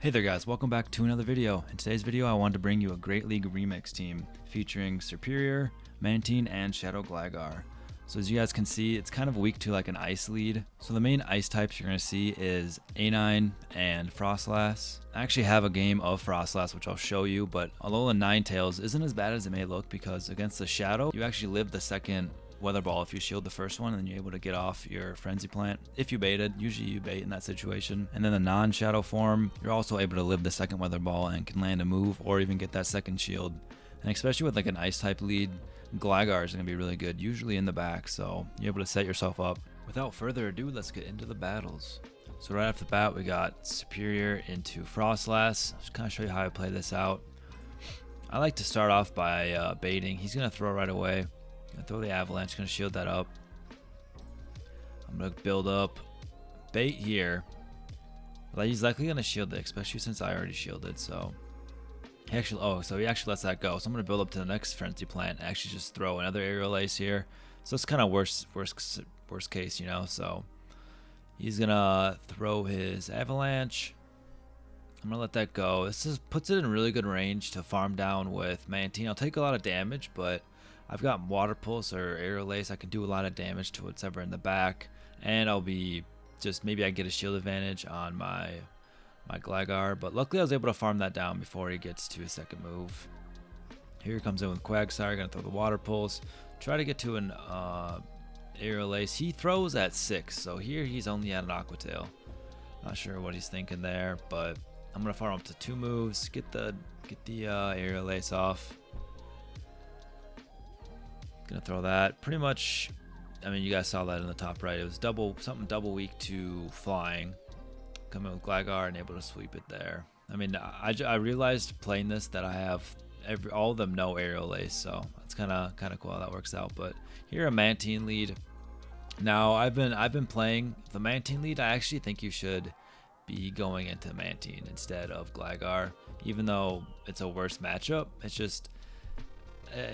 Hey there guys, welcome back to another video. In today's video I wanted to bring you a Great League remix team featuring Serperior, Mantine, and Shadow Gligar. So as you guys can see, it's kind of weak to like an ice lead. So the main ice types you're going to see is A9 and Froslass. I actually have a game of Froslass which I'll show you, but although the Ninetales isn't as bad as it may look because against the Shadow, you actually live the second Weather Ball if you shield the first one, and then you're able to get off your Frenzy Plant. If you baited, usually you bait in that situation. And then the non-Shadow form, you're also able to live the second Weather Ball and can land a move or even get that second shield. And especially with like an Ice type lead, Gligar is going to be really good, usually in the back, so you're able to set yourself up. Without further ado, let's get into the battles. So right off the bat, we got Serperior into Froslass. Just kind of show you how I play this out. I like to start off by baiting. He's going to throw right away. Gonna throw the Avalanche, gonna shield that up. I'm gonna build up bait here. But he's likely gonna shield it, especially since I already shielded. So he actually lets that go. So I'm gonna build up to the next Frenzy Plant and actually just throw another Aerial Ace here. So it's kind of worst case, you know. So he's gonna throw his Avalanche. I'm gonna let that go. This just puts it in really good range to farm down with Mantine. I'll take a lot of damage, but I've got Water Pulse or Aerial Ace. I can do a lot of damage to whatever in the back, and I'll be just maybe I get a shield advantage on my Gligar. But luckily I was able to farm that down before he gets to his second move. Here he comes in with Quagsire, gonna throw the Water Pulse, try to get to an Aerial Ace. He throws at 6, so here he's only at an Aqua Tail. Not sure what he's thinking there, but I'm gonna farm up to 2 moves, get the Aerial Ace off. Gonna throw that. Pretty much, I mean, you guys saw that in the top right. It was something double weak to flying. Coming with Gligar and able to sweep it there. I mean, I realized playing this that I have all of them no Aerial Ace, so it's kind of cool how that works out. But here a Mantine lead. Now I've been playing the Mantine lead. I actually think you should be going into Mantine instead of Gligar, even though it's a worse matchup. It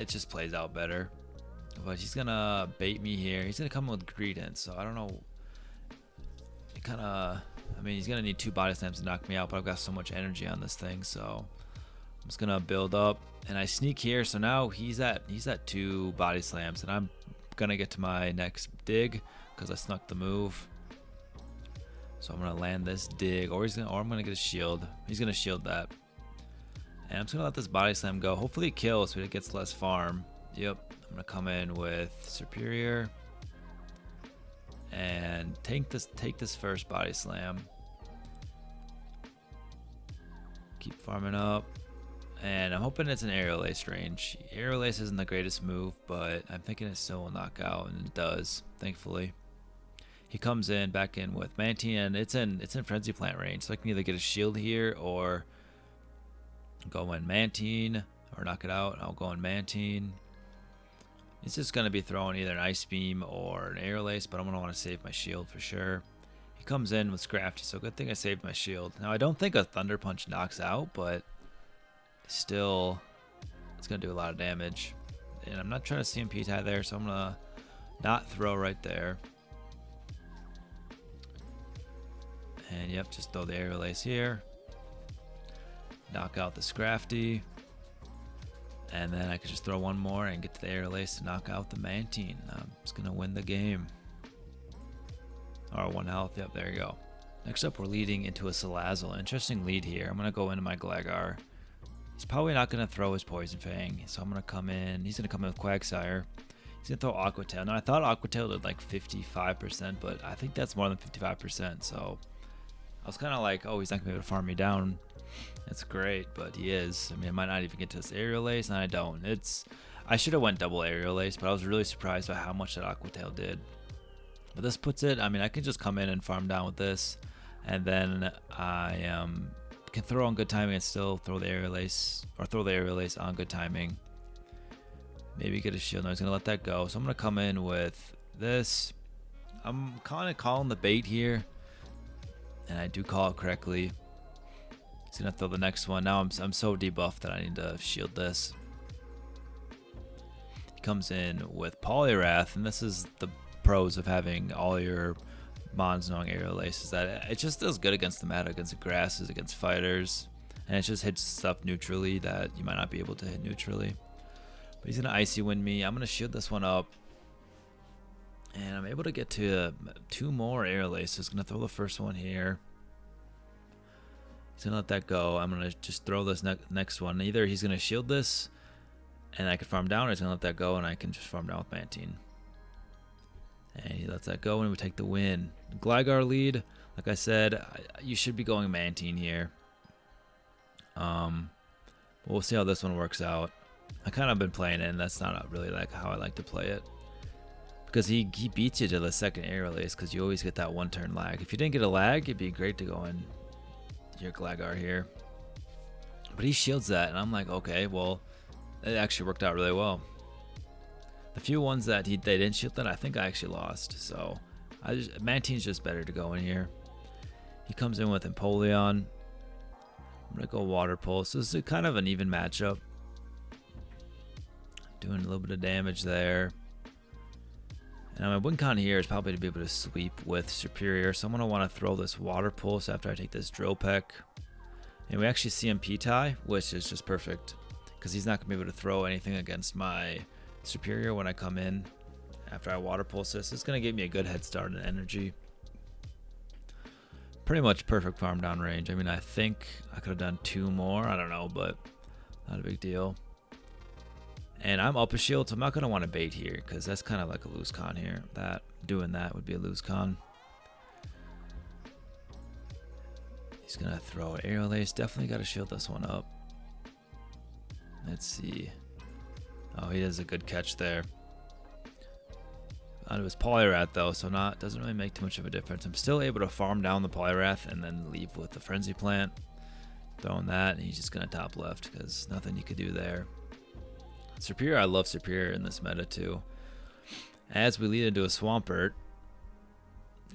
just plays out better. But he's gonna bait me here. He's gonna come with Greedent, so I don't know. I mean, he's gonna need 2 body slams to knock me out, but I've got so much energy on this thing, so I'm just gonna build up. And I sneak here, so now he's at 2 body slams, and I'm gonna get to my next dig because I snuck the move. So I'm gonna land this dig, or I'm gonna get a shield. He's gonna shield that, and I'm just gonna let this body slam go. Hopefully it kills, so it gets less farm. Yep. I'm gonna come in with Serperior and take this first body slam. Keep farming up, and I'm hoping it's an Aerial Ace range. Aerial Ace isn't the greatest move, but I'm thinking it still will knock out, and it does, thankfully. He comes in back in with Mantine, and it's in Frenzy Plant range, so I can either get a shield here or go in Mantine or knock it out. I'll go in Mantine. He's just going to be throwing either an Ice Beam or an Aerial Ace, but I'm going to want to save my shield for sure. He comes in with Scrafty, so good thing I saved my shield. Now, I don't think a Thunder Punch knocks out, but still, it's going to do a lot of damage. And I'm not trying to CMP tie there, so I'm going to not throw right there. And yep, just throw the Aerial Ace here. Knock out the Scrafty. And then I could just throw one more and get to the Aerial Ace to knock out the Mantine. I'm just going to win the game. Or 1 health. Yep, there you go. Next up, we're leading into a Salazzle. Interesting lead here. I'm going to go into my Gligar. He's probably not going to throw his Poison Fang. So I'm going to come in. He's going to come in with Quagsire. He's going to throw Aqua Tail. Now, I thought Aqua Tail did like 55%, but I think that's more than 55%. So I was kind of like, oh, he's not going to be able to farm me down. That's great, but he is. I mean, I might not even get to this Aerial Ace, and I don't. I should have went double Aerial Ace, but I was really surprised by how much that Aqua Tail did. But this puts it, I mean, I can just come in and farm down with this, and then I can throw on good timing and still throw the Aerial Ace, or throw the Aerial Ace on good timing. Maybe get a shield. No, he's going to let that go. So I'm going to come in with this. I'm kind of calling the bait here, and I do call it correctly. He's gonna throw the next one. Now I'm so debuffed that I need to shield this. He comes in with Poliwrath, and this is the pros of having all your Bond's knowing Aerial Ace is that it just does good against the meta, against the grasses, against fighters, and it just hits stuff neutrally that you might not be able to hit neutrally. But he's gonna Icy Wind me. I'm gonna shield this one up, and I'm able to get to 2 more Aerial Aces. Gonna throw the first one here. He's gonna let that go. I'm gonna just throw this next one. Either he's gonna shield this, and I can farm down, or he's gonna let that go, and I can just farm down with Mantine. And he lets that go, and we take the win. Gligar lead, like I said, you should be going Mantine here. But we'll see how this one works out. I kind of been playing it, and that's not really like how I like to play it. Because he beats you to the second Aerial Ace, because you always get that 1-turn lag. If you didn't get a lag, it'd be great to go in your Gligar here. But he shields that, and I'm like, okay, well, it actually worked out really well. The few ones that they didn't shield that, I think I actually lost. So Mantine's just better to go in here. He comes in with Empoleon. I'm gonna go Water Pulse. So this is kind of an even matchup. Doing a little bit of damage there. And my win con here is probably to be able to sweep with Serperior. So I'm gonna want to throw this Water Pulse after I take this Drill Peck. And we actually see him P-tie, which is just perfect, because he's not gonna be able to throw anything against my Serperior when I come in after I Water Pulse this. It's going to give me a good head start in energy. Pretty much perfect farm down range. I mean, I think I could have done 2 more. I don't know, but not a big deal. And I'm up a shield, so I'm not going to want to bait here, because that's kind of like a lose con here. Doing that would be a lose con. He's going to throw Aerial Ace. Definitely got to shield this one up. Let's see. Oh, he does a good catch there. It was Poliwrath though, so doesn't really make too much of a difference. I'm still able to farm down the Poliwrath and then leave with the Frenzy Plant. Throwing that, and he's just gonna top left because nothing you could do there. Serperior, I love Serperior in this meta too. As we lead into a Swampert,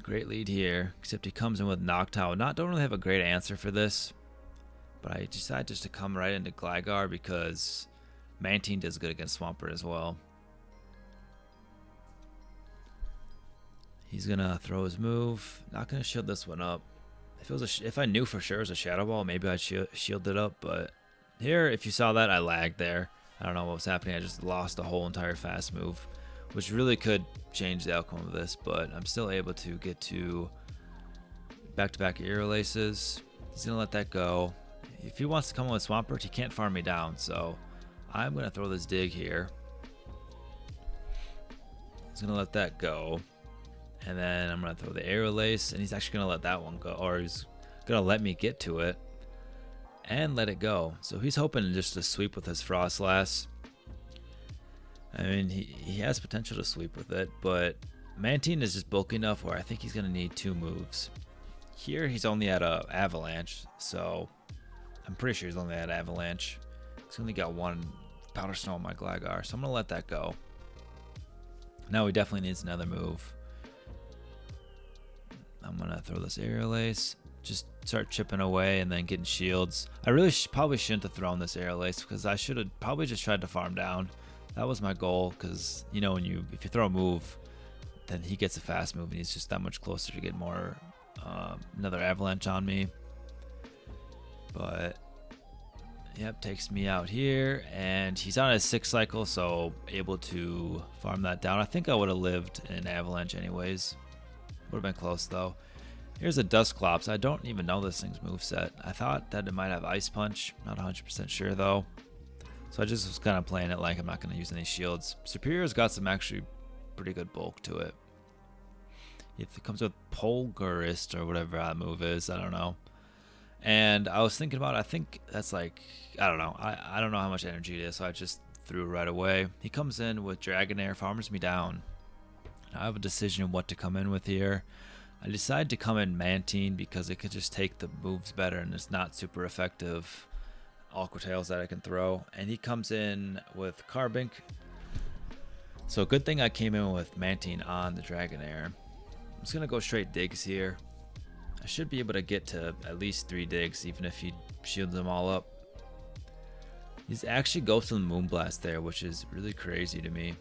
great lead here. Except he comes in with Noctowl. Don't really have a great answer for this, but I decide just to come right into Gligar because Mantine does good against Swampert as well. He's gonna throw his move. Not gonna shield this one up. If I knew for sure it was a Shadow Ball, maybe I'd shield it up. But here, if you saw that, I lagged there. I don't know what was happening. I just lost the whole entire fast move, which really could change the outcome of this. But I'm still able to get to back-to-back Aerial Aces. He's gonna let that go. If he wants to come in with Swampert, he can't farm me down. So I'm going to throw this dig here. He's going to let that go. And then I'm going to throw the Aerial Ace. And he's actually going to let that one go. Or he's going to let me get to it. And let it go. So he's hoping just to sweep with his Froslass. I mean, he has potential to sweep with it. But Mantine is just bulky enough where I think he's going to need 2 moves. Here he's only at a Avalanche. So I'm pretty sure he's only at Avalanche. He's only got 1 Powder Snow on my Gligar, so I'm gonna let that go. Now he definitely needs another move. I'm gonna throw this Aerial Ace, just start chipping away and then getting shields. I really probably shouldn't have thrown this Aerial Ace because I should have probably just tried to farm down. That was my goal, because you know, if you throw a move, then he gets a fast move and he's just that much closer to get more another Avalanche on me. But yep, takes me out here, and he's on his 6th cycle, so able to farm that down. I think I would have lived in Avalanche anyways. Would have been close though. Here's a Dusclops. I don't even know this thing's moveset. I thought that it might have Ice Punch. Not 100% sure though. So I just was kind of playing it like I'm not going to use any shields. Serperior's got some actually pretty good bulk to it. If it comes with Polgarist or whatever that move is, I don't know. And I was thinking about it, I think that's like, I don't know. I don't know how much energy it is, so I just threw it right away. He comes in with Dragonair, farms me down. I have a decision of what to come in with here. I decided to come in Mantine because it could just take the moves better and it's not super effective Aqua Tails that I can throw. And he comes in with Carbink. So good thing I came in with Mantine on the Dragonair. I'm just going to go straight digs here. I should be able to get to at least 3 digs, even if he shields them all up. He's actually goes to the Moonblast there, which is really crazy to me.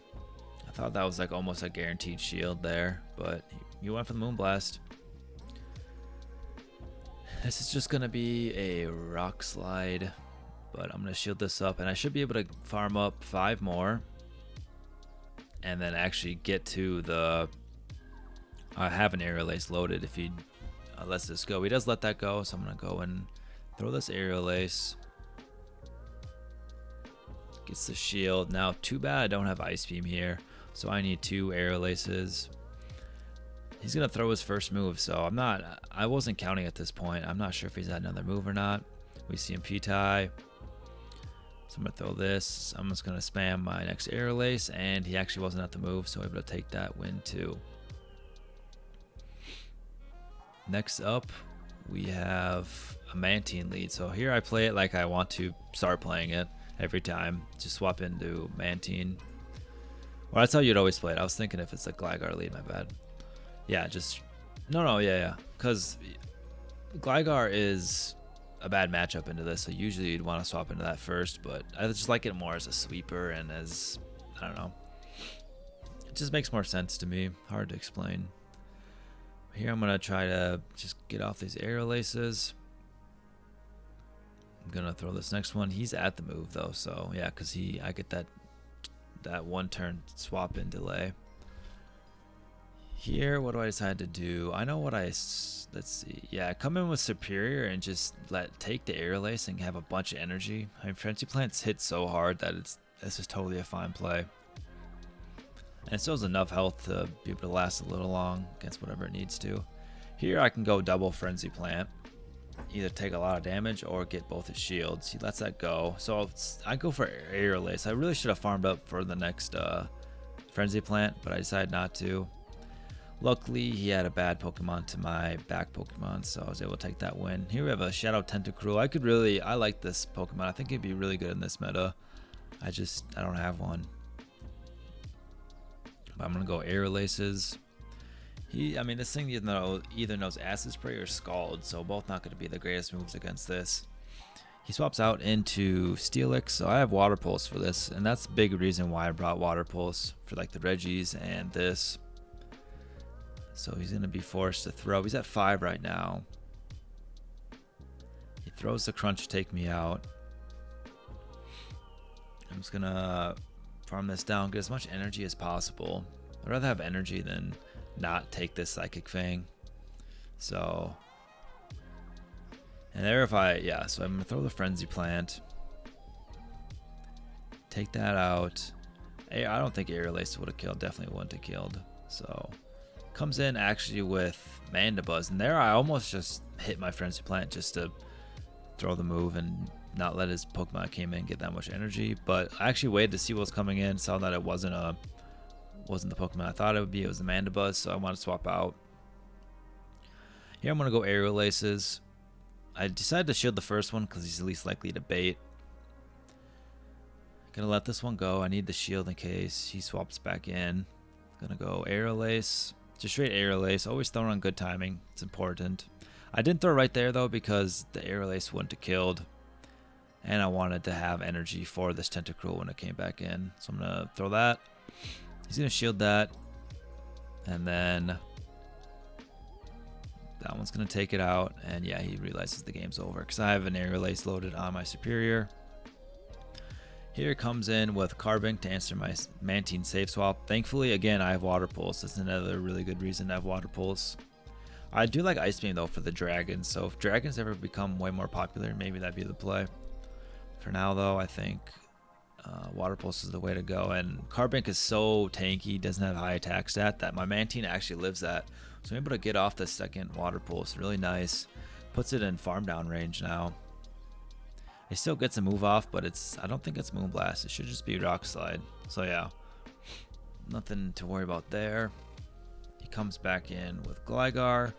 I thought that was like almost a guaranteed shield there, but he went for the Moonblast. This is just going to be a Rock Slide, but I'm going to shield this up, and I should be able to farm up 5 more, and then actually get to the... I have an Aerial Ace loaded if he lets this go. He does let that go, so I'm going to go and throw this Aerial Ace. Gets the shield. Now, too bad I don't have Ice Beam here, so I need 2 Aerial Aces. He's going to throw his first move, so I wasn't counting at this point. I'm not sure if he's had another move or not. We see him P-tie. So I'm going to throw this. I'm just going to spam my next Aerial Ace, and he actually wasn't at the move, so I'm able to take that win too. Next up, we have a Mantine lead. So here I play it like I want to start playing it every time. Just swap into Mantine. Well, that's how you'd always play it. I was thinking if it's a Gligar lead, my bad. Yeah, just... No, yeah. Because Gligar is a bad matchup into this, so usually you'd want to swap into that first, but I just like it more as a sweeper and as... I don't know. It just makes more sense to me. Hard to explain. Here I'm going to try to just get off these Aerial Aces. I'm going to throw this next one. He's at the move, though, so yeah, because I get that 1 turn swap in delay. Here, what do I decide to do? I know what let's see. Yeah, come in with Serperior and just take the Aerial Ace and have a bunch of energy. I mean, Frenzy Plants hit so hard that it's just totally a fine play. And it still has enough health to be able to last a little long against whatever it needs to. Here I can go double Frenzy Plant. Either take a lot of damage or get both his shields. He lets that go. So I go for Aerial Ace. I really should have farmed up for the next Frenzy Plant, but I decided not to. Luckily, he had a bad Pokemon to my back Pokemon, so I was able to take that win. Here we have a Shadow Tentacruel. I like this Pokemon. I think it'd be really good in this meta. I don't have one. But I'm going to go Aerial Aces. This thing either knows Acid Spray or Scald, so both not going to be the greatest moves against this. He swaps out into Steelix, so I have Water Pulse for this, and that's the big reason why I brought Water Pulse for like the Reggies and this. So he's going to be forced to throw. He's at 5 right now. He throws the Crunch to take me out. I'm just going to farm this down, get as much energy as possible. I'd rather have energy than not take this Psychic Fang. So, and there so I'm going to throw the Frenzy Plant. Take that out. Hey, I don't think Aerial Ace would have killed. Definitely wouldn't have killed. So... Comes in actually with Mandibuzz, and there I almost just hit my Frenzy Plant just to throw the move and not let his Pokemon came in get that much energy. But I actually waited to see what was coming in, saw that it wasn't the Pokemon I thought it would be. It was the Mandibuzz, so I want to swap out. Here I'm going to go Aerial Aces. I decided to shield the first one because he's the least likely to bait. Gonna let this one go. I need the shield in case he swaps back in. Gonna go Aerial Ace. Just straight Aerial Ace. Always throwing on good timing. It's important. I didn't throw right there though because the Aerial Ace wouldn't have killed. And I wanted to have energy for this Tentacruel when it came back in. So I'm going to throw that. He's going to shield that. And then that one's going to take it out. And yeah, he realizes the game's over because I have an Aerial Ace loaded on my Serperior. Here comes in with Carbink to answer my Mantine save swap. Thankfully, again, I have Water Pulse. That's another really good reason to have Water Pulse. I do like Ice Beam, though, for the Dragons. So if Dragons ever become way more popular, maybe that'd be the play. For now, though, I think Water Pulse is the way to go. And Carbink is so tanky, doesn't have high attack stat, that my Mantine actually lives that. So I'm able to get off the second Water Pulse. Really nice. Puts it in farm down range now. It still gets a move off, but I don't think it's Moonblast. It should just be Rock Slide. So yeah, nothing to worry about there. He comes back in with Gligar.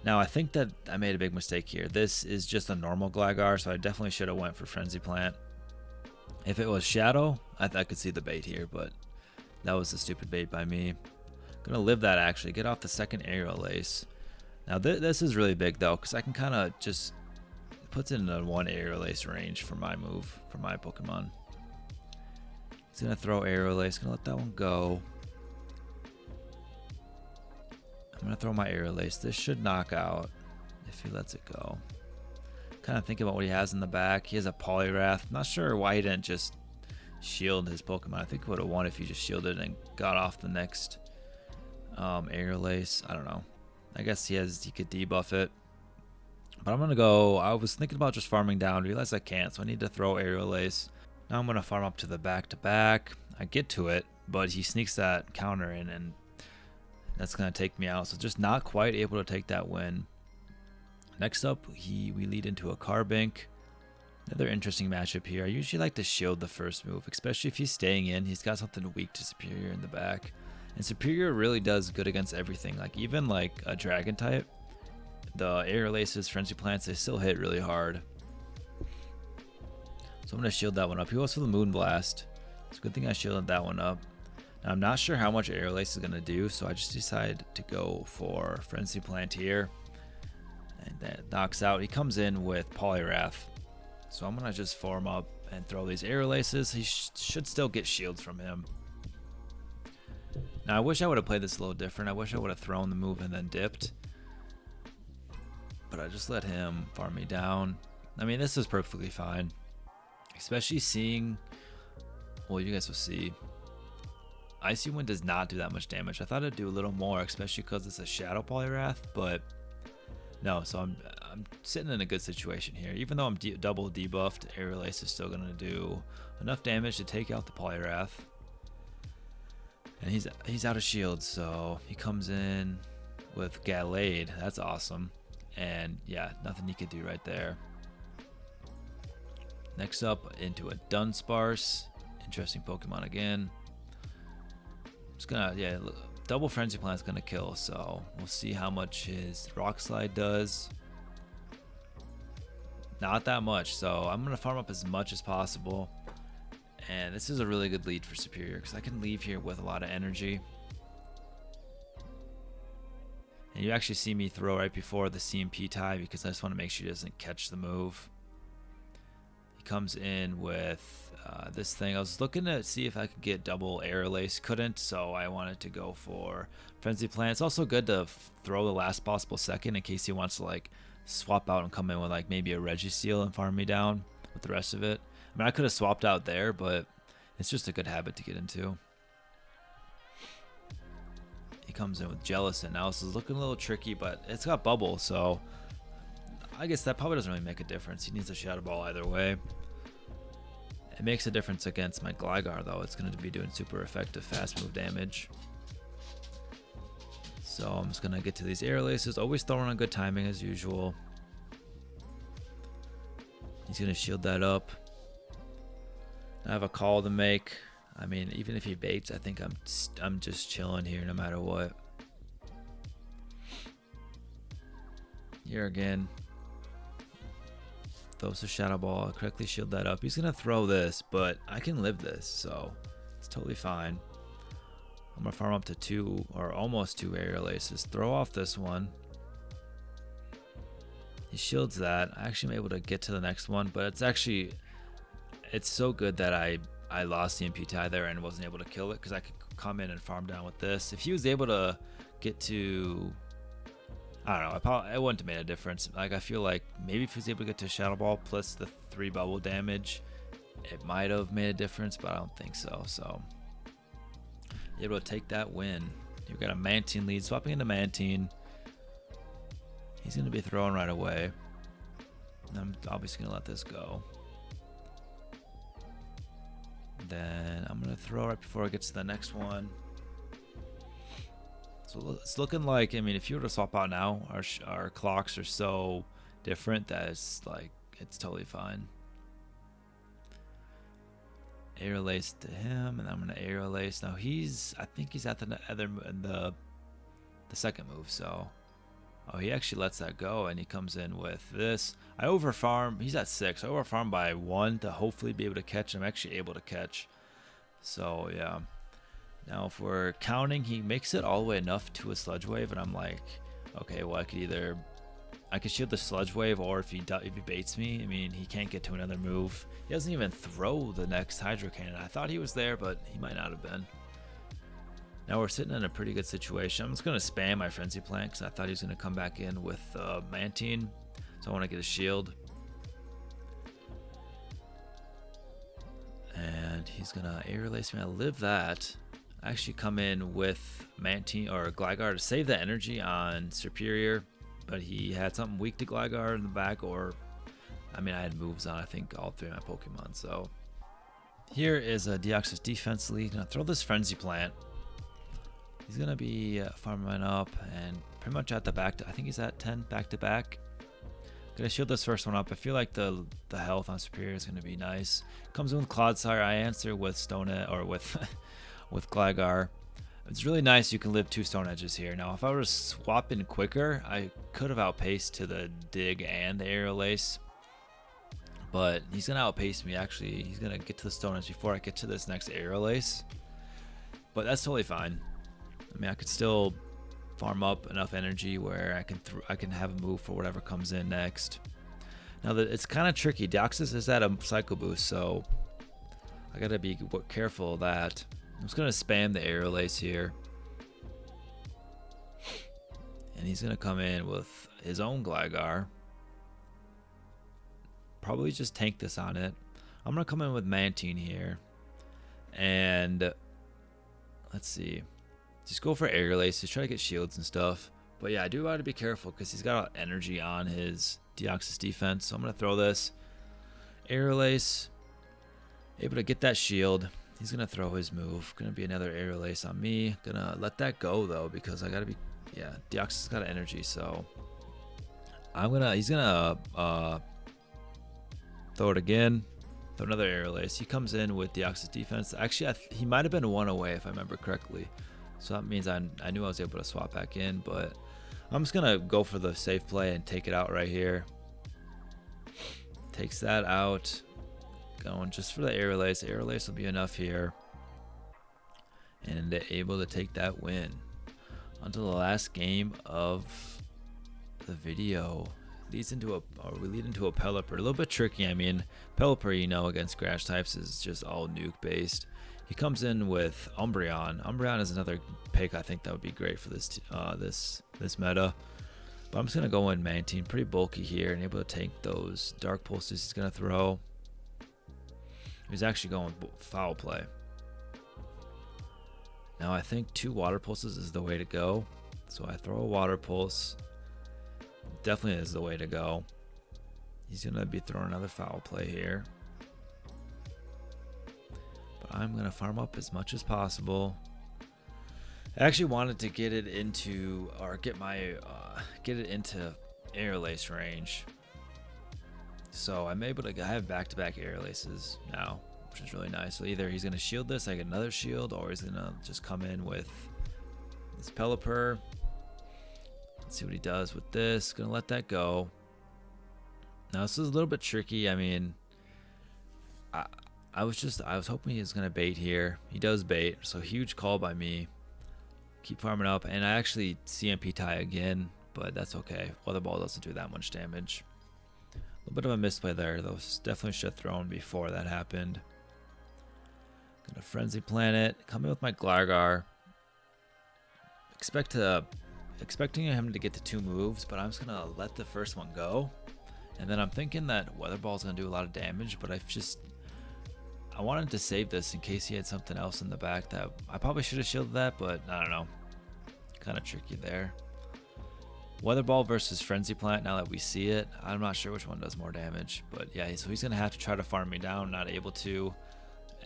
Now I think that I made a big mistake here. This is just a normal Gligar, so I definitely should have went for Frenzy Plant. If it was Shadow, I could see the bait here, but that was a stupid bait by me. Gonna live that actually. Get off the second Aerial Ace. Now this is really big though, because I can kind of just puts it in a 1 Aerial Ace range for my move, for my Pokemon. He's going to throw Aerial Ace, going to let that one go. I'm gonna throw my Aerial Ace. This should knock out if he lets it go. Kind of thinking about what he has in the back. He has a Poliwrath. Not sure why he didn't just shield his Pokemon. I think he would have won if he just shielded and got off the next Aerial Ace. I don't know. I guess he could debuff it. But I'm gonna go. I was thinking about just farming down. Realized I can't, so I need to throw Aerial Ace. Now I'm gonna farm up to the back. I get to it, but he sneaks that counter in, and that's gonna take me out. So just not quite able to take that win. Next up, we lead into a Carbink. Another interesting matchup here. I usually like to shield the first move, especially if he's staying in. He's got something weak to Serperior in the back. And Serperior really does good against everything. Like even like a Dragon type, the Aerial Aces, Frenzy Plants, they still hit really hard. So I'm going to shield that one up. He goes for the Moonblast. It's a good thing I shielded that one up. Now, I'm not sure how much Aerial Ace is going to do, so I just decided to go for Frenzy Plant here. And that knocks out. He comes in with Poliwrath. So I'm going to just form up and throw these Aerial Aces. He should still get shields from him. Now, I wish I would have played this a little different. I wish I would have thrown the move and then dipped. But I just let him farm me down. I mean, this is perfectly fine. Especially seeing... Well, you guys will see. Icy Wind does not do that much damage. I thought it'd do a little more, especially because it's a Shadow Poliwrath, but... No, so I'm sitting in a good situation here. Even though I'm double debuffed, Aerial Ace is still going to do enough damage to take out the Poliwrath. And he's out of shield, so he comes in with Gallade. That's awesome. And yeah, nothing he could do right there. Next up, into a Dunsparce. Interesting Pokemon again. Just gonna, yeah, double Frenzy Plant's gonna kill, so we'll see how much his Rock Slide does. Not that much, so I'm gonna farm up as much as possible. And this is a really good lead for Serperior because I can leave here with a lot of energy. And you actually see me throw right before the CMP tie because I just want to make sure he doesn't catch the move. He comes in with this thing. I was looking to see if I could get double Aerial Ace. Couldn't, so I wanted to go for Frenzy Plant. It's also good to throw the last possible second in case he wants to like swap out and come in with like maybe a Registeel and farm me down with the rest of it. I mean, I could have swapped out there, but it's just a good habit to get into. He comes in with Jellicent. Now this is looking a little tricky, but it's got Bubble, so I guess that probably doesn't really make a difference. He needs a Shadow Ball either way. It makes a difference against my Gligar, though. It's going to be doing super effective fast move damage. So I'm just going to get to these Aerial Aces. Always throwing on good timing as usual. He's going to shield that up. I have a call to make. I mean, even if he baits, I think I'm just chilling here no matter what. Here again. Throws a Shadow Ball. Correctly shield that up. He's going to throw this, but I can live this, so it's totally fine. I'm going to farm up to 2 or almost 2 Aerial Aces. Throw off this one. He shields that. I actually am able to get to the next one, but it's so good that I lost the MP tie there and wasn't able to kill it because I could come in and farm down with this. If he was able to get to, I don't know, it wouldn't have made a difference. Like I feel like maybe if he was able to get to Shadow Ball plus the 3 bubble damage, it might have made a difference, but I don't think so. So able to take that win. You've got a Mantine lead, swapping into Mantine. He's going to be throwing right away. I'm obviously going to let this go. Then I'm going to throw right before it gets to the next one. So it's looking like, I mean, if you were to swap out now, our clocks are so different that it's like, it's totally fine. Aerial Ace to him, and I'm going to Aerial Ace. Now I think he's at the second move, so. Oh, he actually lets that go, and he comes in with this. I overfarm. He's at 6. I overfarm by 1 to hopefully be able to catch. I'm actually able to catch. So, yeah. Now, if we're counting, he makes it all the way enough to a Sludge Wave, and I'm like, okay, well, I could shield the Sludge Wave, or if he baits me, I mean, he can't get to another move. He doesn't even throw the next Hydro Cannon. I thought he was there, but he might not have been. Now we're sitting in a pretty good situation. I'm just going to spam my Frenzy Plant because I thought he was going to come back in with Mantine. So I want to get a shield. And he's going to Air Release me. I live that. I actually come in with Mantine or Gligar to save the energy on Serperior. But he had something weak to Gligar in the back, or I mean, I had moves on, I think, all three of my Pokemon. So here is a Deoxys defense lead. Now throw this Frenzy Plant. He's going to be farming up and pretty much at the back. I think he's at 10 back to back. Gonna shield this first one up. I feel like the health on Serperior is gonna be nice. Comes in with Clodsire. I answer with Stone or with with Gligar. It's really nice you can live 2 Stone Edges here. Now if I were to swap in quicker, I could have outpaced to the Dig and the Aerial Ace. But he's gonna outpace me. Actually, he's gonna get to the Stone Edge before I get to this next Aerial Ace. But that's totally fine. I mean, I could still farm up enough energy where I can have a move for whatever comes in next. Now it's kind of tricky. Deoxys is at a Psycho Boost, so I gotta be careful of that. I'm just gonna spam the Aerial Ace here, and he's gonna come in with his own Gligar. Probably just tank this on it. I'm gonna come in with Mantine here, and let's see. Just go for Aerial Ace. Just try to get shields and stuff. But yeah, I do want to be careful because he's got energy on his Deoxys defense. So I'm going to throw this Aerial Ace. Able to get that shield. He's going to throw his move. Going to be another Aerial Ace on me. Going to let that go though because I got to be... Yeah, Deoxys got energy. So he's going to throw it again. Throw another Aerial Ace. He comes in with Deoxys defense. Actually, he might have been 1 away if I remember correctly. So that means I knew I was able to swap back in, but I'm just going to go for the safe play and take it out right here. Takes that out. Going just for the Aerial Ace. Aerial Ace will be enough here. And able to take that win. Onto the last game of the video. We lead into a Pelipper. A little bit tricky. I mean, Pelipper, you know, against grass types is just all nuke based. He comes in with Umbreon. Umbreon is another pick I think that would be great for this this meta. But I'm just gonna go in Mantine, pretty bulky here, and able to tank those Dark Pulses he's gonna throw. He's actually going Foul Play. Now I think 2 Water Pulses is the way to go. So I throw a Water Pulse. Definitely is the way to go. He's gonna be throwing another Foul Play here. I'm gonna farm up as much as possible. I actually wanted to get it into get it into Aerial Ace range. So I'm able to have back-to-back Aerial Aces now, which is really nice. So either he's gonna shield this, I get another shield, or he's gonna just come in with this Pelipper. Let's see what he does with this. Gonna let that go. Now this is a little bit tricky. I mean, I was hoping he was gonna bait here. He does bait, so huge call by me. Keep farming up, and I actually CMP tie again, but that's okay. Weather Ball doesn't do that much damage. A little bit of a misplay there, though. Definitely should have thrown before that happened. Gonna Frenzy Planet. Come in with my Gligar. Expecting him to get to 2 moves, but I'm just gonna let the first one go. And then I'm thinking that Weather Ball is gonna do a lot of damage, but I wanted to save this in case he had something else in the back that I probably should have shielded that, but I don't know. Kind of tricky there. Weather Ball versus Frenzy Plant, now that we see it, I'm not sure which one does more damage. But yeah, so he's going to have to try to farm me down, not able to.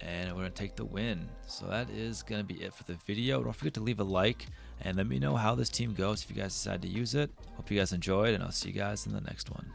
And we're going to take the win. So that is going to be it for the video. Don't forget to leave a like and let me know how this team goes if you guys decide to use it. Hope you guys enjoyed, and I'll see you guys in the next one.